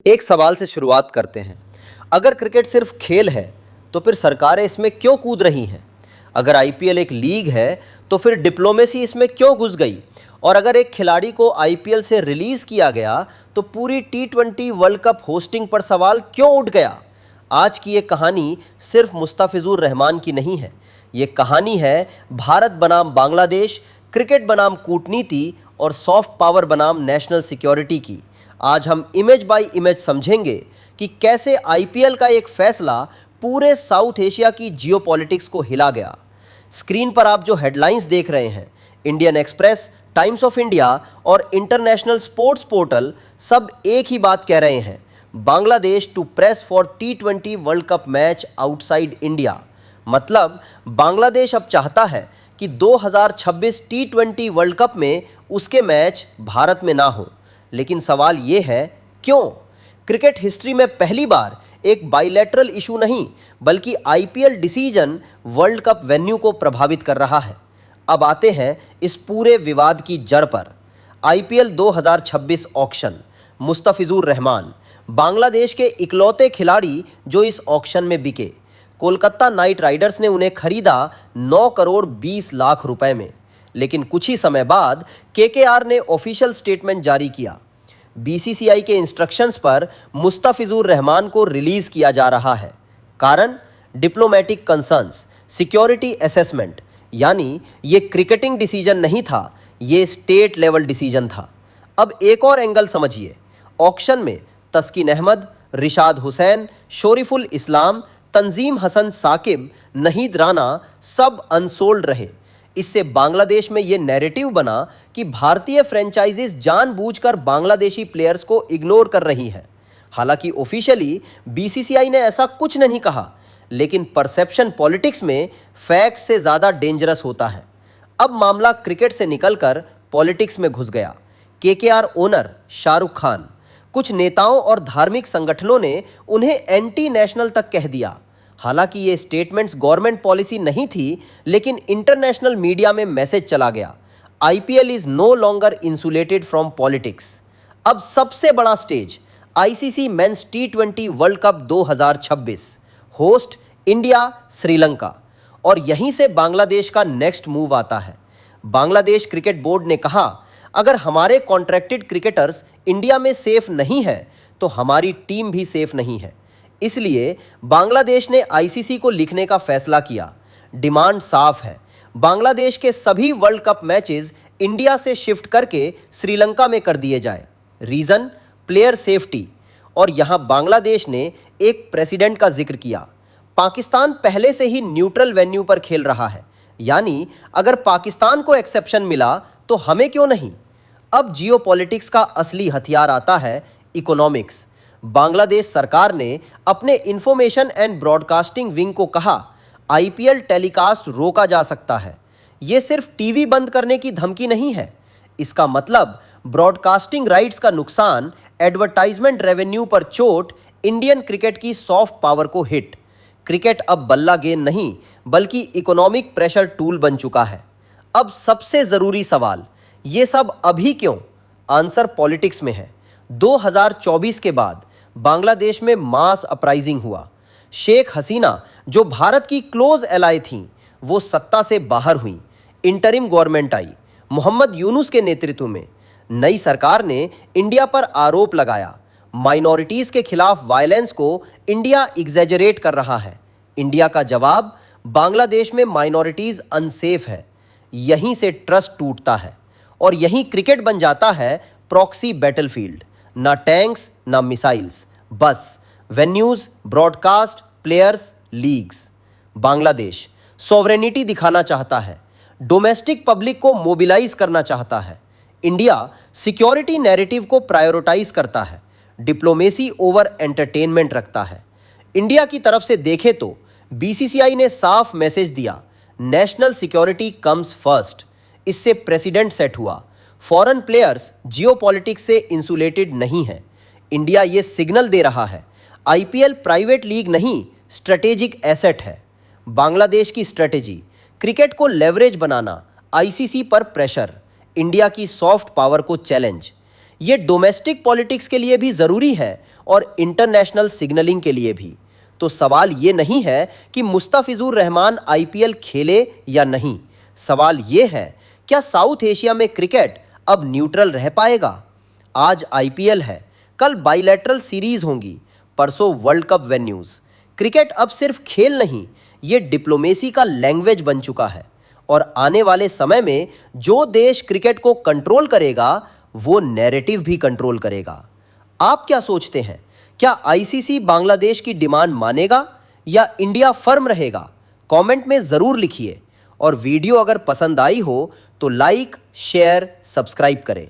एक सवाल से शुरुआत करते हैं। अगर क्रिकेट सिर्फ खेल है तो फिर सरकारें इसमें क्यों कूद रही हैं? अगर आईपीएल एक लीग है तो फिर डिप्लोमेसी इसमें क्यों घुस गई? और अगर एक खिलाड़ी को आईपीएल से रिलीज किया गया तो पूरी टी20 वर्ल्ड कप होस्टिंग पर सवाल क्यों उठ गया? आज की ये कहानी सिर्फ मुस्तफिजुर रहमान की नहीं है। ये कहानी है भारत बनाम बांग्लादेश, क्रिकेट बनाम कूटनीति और सॉफ्ट पावर बनाम नेशनल सिक्योरिटी की। आज हम इमेज बाय इमेज समझेंगे कि कैसे आईपीएल का एक फैसला पूरे साउथ एशिया की जियोपॉलिटिक्स को हिला गया। स्क्रीन पर आप जो हेडलाइंस देख रहे हैं, Indian Express, Times of India और इंटरनेशनल स्पोर्ट्स पोर्टल सब एक ही बात कह रहे हैं, बांग्लादेश टू प्रेस फॉर टी20 world cup match outside India. मतलब बांग्लादेश अब चाहता है कि 2026 टी20 वर्ल्ड कप में उसके मैच भारत में ना हो। लेकिन सवाल ये है, क्यों? क्रिकेट हिस्ट्री में पहली बार एक बाइलैटरल इशू नहीं बल्कि IPL decision world cup venue को प्रभावित कर रहा है। अब आते हैं इस पूरे विवाद की जड़ पर। IPL 2026 auction. मुस्तफिजुर रहमान बांग्लादेश के इकलौते खिलाड़ी जो इस ऑक्शन में बिके। कोलकाता नाइट राइडर्स ने उन्हें खरीदा 9 करोड़ 20 लाख रुपए में। लेकिन कुछ ही समय बाद केकेआर ने ऑफिशियल स्टेटमेंट जारी किया। बीसीसीआई के इंस्ट्रक्शंस पर मुस्तफिजुर रहमान को रिलीज किया जा रहा है। कारण डिप्लोमेटिक कंसर्न्स, सिक्योरिटी असेसमेंट। यानी ये क्रिकेटिंग डिसीजन नहीं था, ये स्टेट लेवल डिसीजन था। अब एक और एंगल समझिए। ऑक्शन में तस्किन अहमद, रिशाद हुसैन, शोरिफुल इस्लाम, तंजीम हसन साकिब, नहीद राना सब अनसोल्ड रहे। इससे बांग्लादेश में ये नैरेटिव बना कि भारतीय फ्रेंचाइजीज जानबूझकर बांग्लादेशी प्लेयर्स को इग्नोर कर रही हैं। हालांकि ऑफिशियली बीसीसीआई ने ऐसा कुछ नहीं कहा, लेकिन परसेप्शन पॉलिटिक्स में फैक्ट से ज़्यादा डेंजरस होता है। अब मामला क्रिकेट से निकलकर पॉलिटिक्स में घुस गया। केकेआर ओनर शाहरुख खान, कुछ नेताओं और धार्मिक संगठनों ने उन्हें एंटी नेशनल तक कह दिया। हालांकि ये स्टेटमेंट्स गवर्नमेंट पॉलिसी नहीं थी, लेकिन इंटरनेशनल मीडिया में मैसेज चला गया, IPL is no longer insulated from politics. अब सबसे बड़ा स्टेज, आईसीसी मेंस टी20 world cup 2026, host India, Sri Lanka. और यहीं से बांग्लादेश का नेक्स्ट मूव आता है। बांग्लादेश क्रिकेट बोर्ड ने कहा, अगर हमारे कॉन्ट्रैक्टेड क्रिकेटर्स इंडिया में सेफ नहीं है तो हमारी टीम भी सेफ नहीं है। इसलिए बांग्लादेश ने आईसीसी को लिखने का फैसला किया। डिमांड साफ है, बांग्लादेश के सभी वर्ल्ड कप मैचेस इंडिया से शिफ्ट करके श्रीलंका में कर दिए जाए। Reason, player safety. और यहाँ बांग्लादेश ने एक प्रेसिडेंट का जिक्र किया। पाकिस्तान पहले से ही न्यूट्रल वेन्यू पर खेल रहा है, यानी अगर पाकिस्तान को एक्सेप्शन मिला तो हमें क्यों नहीं? अब जियोपॉलिटिक्स का असली हथियार आता है, इकोनॉमिक्स। बांग्लादेश सरकार ने अपने इंफॉर्मेशन एंड ब्रॉडकास्टिंग विंग को कहा, आईपीएल टेलीकास्ट रोका जा सकता है। ये सिर्फ टीवी बंद करने की धमकी नहीं है। इसका मतलब ब्रॉडकास्टिंग राइट्स का नुकसान, एडवर्टाइजमेंट रेवेन्यू पर चोट, इंडियन क्रिकेट की सॉफ्ट पावर को हिट। क्रिकेट अब बल्ला गेंद नहीं बल्कि इकोनॉमिक प्रेशर टूल बन चुका है। अब सबसे ज़रूरी सवाल, ये सब अभी क्यों? आंसर पॉलिटिक्स में है। 2024 के बाद बांग्लादेश में मास अपराइजिंग हुआ। शेख हसीना जो भारत की क्लोज एलाय थीं, वो सत्ता से बाहर हुई। इंटरिम गवर्नमेंट आई मोहम्मद यूनुस के नेतृत्व में। नई सरकार ने इंडिया पर आरोप लगाया, माइनॉरिटीज़ के खिलाफ वायलेंस को इंडिया एग्जैजरेट कर रहा है। इंडिया का जवाब, बांग्लादेश में माइनॉरिटीज़ अनसेफ है। यहीं से ट्रस्ट टूटता है और यहीं क्रिकेट बन जाता है प्रॉक्सी बैटलफील्ड। ना टैंक्स ना मिसाइल्स, बस venues, broadcast, players, leagues. Bangladesh sovereignty दिखाना चाहता है, डोमेस्टिक पब्लिक को मोबिलाइज करना चाहता है। इंडिया सिक्योरिटी नैरेटिव को प्रायोरिटाइज करता है, डिप्लोमेसी ओवर एंटरटेनमेंट रखता है। इंडिया की तरफ से देखें तो बीसीसीआई ने साफ मैसेज दिया, नेशनल सिक्योरिटी कम्स फर्स्ट। इससे प्रेसिडेंट सेट हुआ, फॉरेन प्लेयर्स जियोपॉलिटिक्स से इंसुलेटेड नहीं है। इंडिया ये सिग्नल दे रहा है, आईपीएल प्राइवेट लीग नहीं, स्ट्रेटेजिक एसेट है। बांग्लादेश की स्ट्रेटेजी, क्रिकेट को लेवरेज बनाना, आईसीसी पर प्रेशर, इंडिया की सॉफ्ट पावर को चैलेंज। ये डोमेस्टिक पॉलिटिक्स के लिए भी ज़रूरी है और इंटरनेशनल सिग्नलिंग के लिए भी। तो सवाल ये नहीं है कि मुस्तफिजुर रहमान आईपीएल खेले या नहीं, सवाल ये है क्या साउथ एशिया में क्रिकेट अब न्यूट्रल रह पाएगा। आज आईपीएल है, कल बाइलैटरल सीरीज होंगी, परसों वर्ल्ड कप वेन्यूज़। क्रिकेट अब सिर्फ खेल नहीं, ये डिप्लोमेसी का लैंग्वेज बन चुका है और आने वाले समय में जो देश क्रिकेट को कंट्रोल करेगा वो नैरेटिव भी कंट्रोल करेगा। आप क्या सोचते हैं, क्या आईसीसी बांग्लादेश की डिमांड मानेगा या इंडिया फर्म रहेगा? कमेंट में ज़रूर लिखिए और वीडियो अगर पसंद आई हो तो लाइक, शेयर, सब्सक्राइब करें।